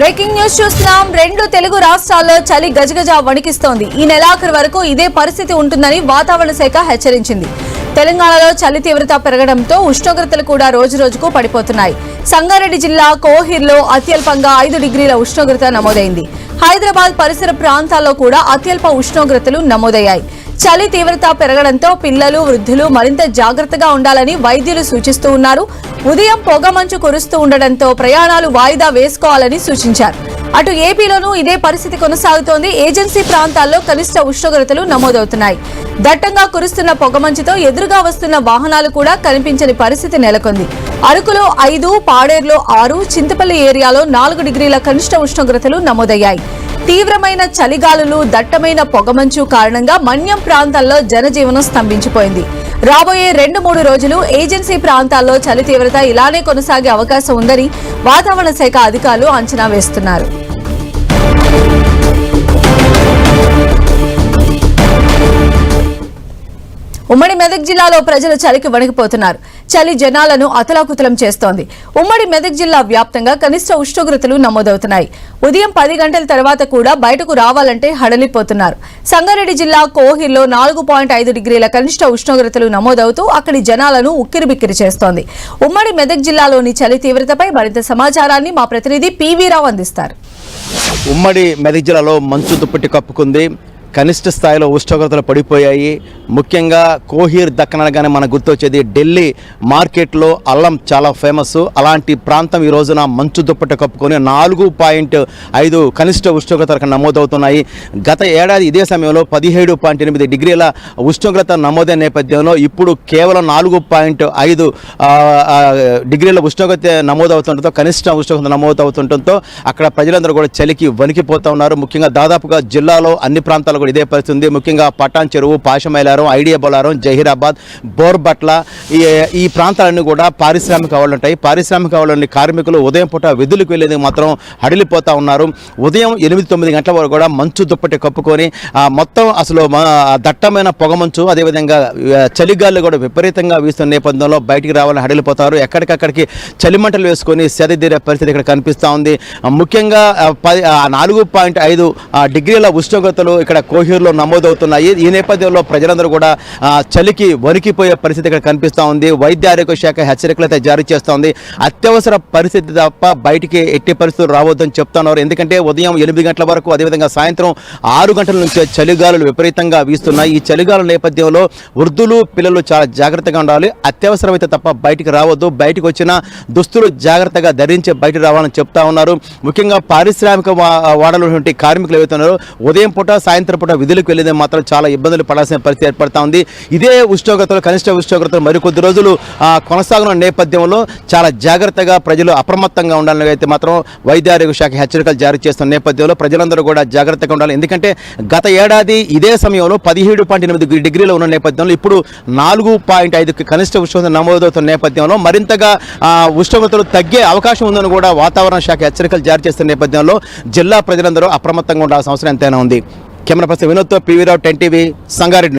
Breaking news చూస్తున్నాం. 2 తెలుగు రాష్ట్రాల్లో చలి గజగజ వణికిస్తోంది. ఈ నెలాఖరు వరకు ఇదే పరిస్థితి ఉంటుందని వాతావరణ శాఖ హెచ్చరించింది. తెలంగాణలో చలి తీవ్రత పెరగడంతో ఉష్ణోగ్రతలు కూడా రోజురోజుకు పడిపోతున్నాయి. సంగారెడ్డి జిల్లా కోహిర్లో అత్యల్పంగా 5 డిగ్రీల ఉష్ణోగ్రత నమోదైంది. హైదరాబాద్ పరిసర ప్రాంతాల్లో కూడా అత్యల్ప ఉష్ణోగ్రతలు నమోదయ్యాయి. చలి తీవ్రత పెరగడంతో పిల్లలు, వృద్ధులు మరింత జాగ్రత్తగా ఉండాలని వైద్యులు సూచిస్తూ ఉన్నారు. ఉదయం పొగమంచు కురుస్తూ ఉండడంతో ప్రయాణాలు వాయిదా వేసుకోవాలని సూచించారు. అటు ఏపీలోనూ ఇదే పరిస్థితి కొనసాగుతోంది. ఏజెన్సీ ప్రాంతాల్లో కనిష్ట ఉష్ణోగ్రతలు నమోదవుతున్నాయి. దట్టంగా కురుస్తున్న పొగమంచుతో ఎదురుగా వస్తున్న వాహనాలు కూడా కనిపించని పరిస్థితి నెలకొంది. అరకులో 5, పాడేరులో 6, చింతపల్లి ఏరియాలో 4 డిగ్రీల కనిష్ట ఉష్ణోగ్రతలు నమోదయ్యాయి. తీవ్రమైన చలిగాలులు, దట్టమైన పొగమంచు కారణంగా మన్యం ప్రాంతాల్లో జనజీవనం స్తంభించిపోయింది. రాబోయే 2-3 రోజులు ఏజెన్సీ ప్రాంతాల్లో చలి తీవ్రత ఇలానే కొనసాగే అవకాశం ఉందని వాతావరణ శాఖ అధికారులు అంచనా వేస్తున్నారు. ఉమ్మడి మెదక్ జిల్లాలో ప్రజలు చలికి వణికిపోతున్నారు. చలి జనాలను అతలాకుతలం చేస్తోంది. ఉమ్మడి మెదక్ జిల్లా వ్యాప్తంగా కనిష్ట ఉష్ణోగ్రతలు నమోదవుతున్నాయి. ఉదయం 10 గంటల తర్వాత కూడా బయటకు రావాలంటే హడలిపోతున్నారు. సంగారెడ్డి జిల్లా కోహిర్లో 4.5 డిగ్రీల కనిష్ట ఉష్ణోగ్రతలు నమోదవుతూ అక్కడి జనాలను ఉక్కిరిబిక్కిరి చేస్తోంది. ఉమ్మడి మెదక్ జిల్లాలోని చలి తీవ్రతపై మరింత సమాచారాన్ని మా ప్రతినిధి పివి రావు అందిస్తారు. ఉమ్మడి మెదక్ జిల్లాలో మంచు దుప్పటి కప్పుకుంది. కనిష్ట స్థాయిలో ఉష్ణోగ్రతలు పడిపోయాయి. ముఖ్యంగా కోహిర్ దక్కనగానే మనకు గుర్తొచ్చేది ఢిల్లీ మార్కెట్లో అల్లం చాలా ఫేమస్. అలాంటి ప్రాంతం ఈ రోజున మంచు దుప్పటి కప్పుకొని 4.5 కనిష్ట ఉష్ణోగ్రతలకు నమోదవుతున్నాయి. గత ఏడాది ఇదే సమయంలో 17.8 డిగ్రీల ఉష్ణోగ్రత నమోదైన నేపథ్యంలో ఇప్పుడు కేవలం 4.5 డిగ్రీల ఉష్ణోగ్రత నమోదవుతుండటంతో కనిష్ట ఉష్ణోగ్రత నమోదవుతుండటంతో అక్కడ ప్రజలందరూ కూడా చలికి వణికిపోతూ ఉన్నారు. ముఖ్యంగా దాదాపుగా జిల్లాలో అన్ని ప్రాంతాలు ఇదే పరిస్థితి ఉంది. ముఖ్యంగా పటాన్ చెరువు, పాషమైలారం, ఐడియా బొలారం, జహీరాబాద్, బోర్బట్ల ఈ ప్రాంతాలన్నీ కూడా పారిశ్రామిక ఆవులు ఉంటాయి. పారిశ్రామిక ఆవులని కార్మికులు ఉదయం పూట విధులకు వెళ్ళేందుకు మాత్రం హడిలిపోతూ ఉన్నారు. ఉదయం 8-9 గంటల వరకు కూడా మంచు దుప్పటి కప్పుకొని మొత్తం అసలు దట్టమైన పొగమంచు, అదేవిధంగా చలిగాలు కూడా విపరీతంగా వీస్తున్న నేపథ్యంలో బయటికి రావాలని హడిలిపోతారు. ఎక్కడికక్కడికి చలిమంటలు వేసుకొని సెదతీరే పరిస్థితి ఇక్కడ కనిపిస్తూ ఉంది. ముఖ్యంగా 4.5 డిగ్రీల ఉష్ణోగ్రతలు ఇక్కడ కోహిర్లో నమోదవుతున్నాయి. ఈ నేపథ్యంలో ప్రజలందరూ కూడా చలికి వణికిపోయే పరిస్థితి ఇక్కడ కనిపిస్తూ ఉంది. వైద్య ఆరోగ్య శాఖ హెచ్చరికలు అయితే జారీ చేస్తోంది. అత్యవసర పరిస్థితి తప్ప బయటికి ఎట్టి పరిస్థితులు రావద్దని చెప్తున్నారు. ఎందుకంటే ఉదయం 8 గంటల వరకు, అదేవిధంగా సాయంత్రం 6 గంటల నుంచే చలిగాలులు విపరీతంగా వీస్తున్నాయి. ఈ చలిగాలుల నేపథ్యంలో వృద్ధులు, పిల్లలు చాలా జాగ్రత్తగా ఉండాలి. అత్యవసరమైతే తప్ప బయటికి రావద్దు. బయటకు వచ్చిన దుస్తులు జాగ్రత్తగా ధరించి బయట రావాలని చెప్తా ఉన్నారు. ముఖ్యంగా పారిశ్రామిక వాడలో కార్మికులు ఏవైతున్నారో ఉదయం పూట, సాయంత్రం పూట విధులకు వెళ్ళేది మాత్రం చాలా ఇబ్బందులు పడాల్సిన పరిస్థితి ఏర్పడతా ఉంది. ఇదే ఉష్ణోగ్రతలు, కనిష్ట ఉష్ణోగ్రతలు మరికొద్ది రోజులు కొనసాగుతున్న నేపథ్యంలో చాలా జాగ్రత్తగా ప్రజలు అప్రమత్తంగా ఉండాలని అయితే మాత్రం వైద్య ఆరోగ్య శాఖ హెచ్చరికలు జారీ చేస్తున్న నేపథ్యంలో ప్రజలందరూ కూడా జాగ్రత్తగా ఉండాలి. ఎందుకంటే గత ఏడాది ఇదే సమయంలో 17.8 డిగ్రీలు ఉన్న నేపథ్యంలో ఇప్పుడు 4.5 కనిష్ట ఉష్ణోగ్రత నమోదవుతున్న నేపథ్యంలో మరింతగా ఉష్ణోగ్రతలు తగ్గే అవకాశం ఉందని కూడా వాతావరణ శాఖ హెచ్చరికలు జారీ చేస్తున్న నేపథ్యంలో జిల్లా ప్రజలందరూ అప్రమత్తంగా ఉండాల్సిన అవసరం ఎంతైనా ఉంది. కెమెరా పర్సన్ వినోద్తో పివి రావు, 10 టీవీ, సంగారెడ్డి.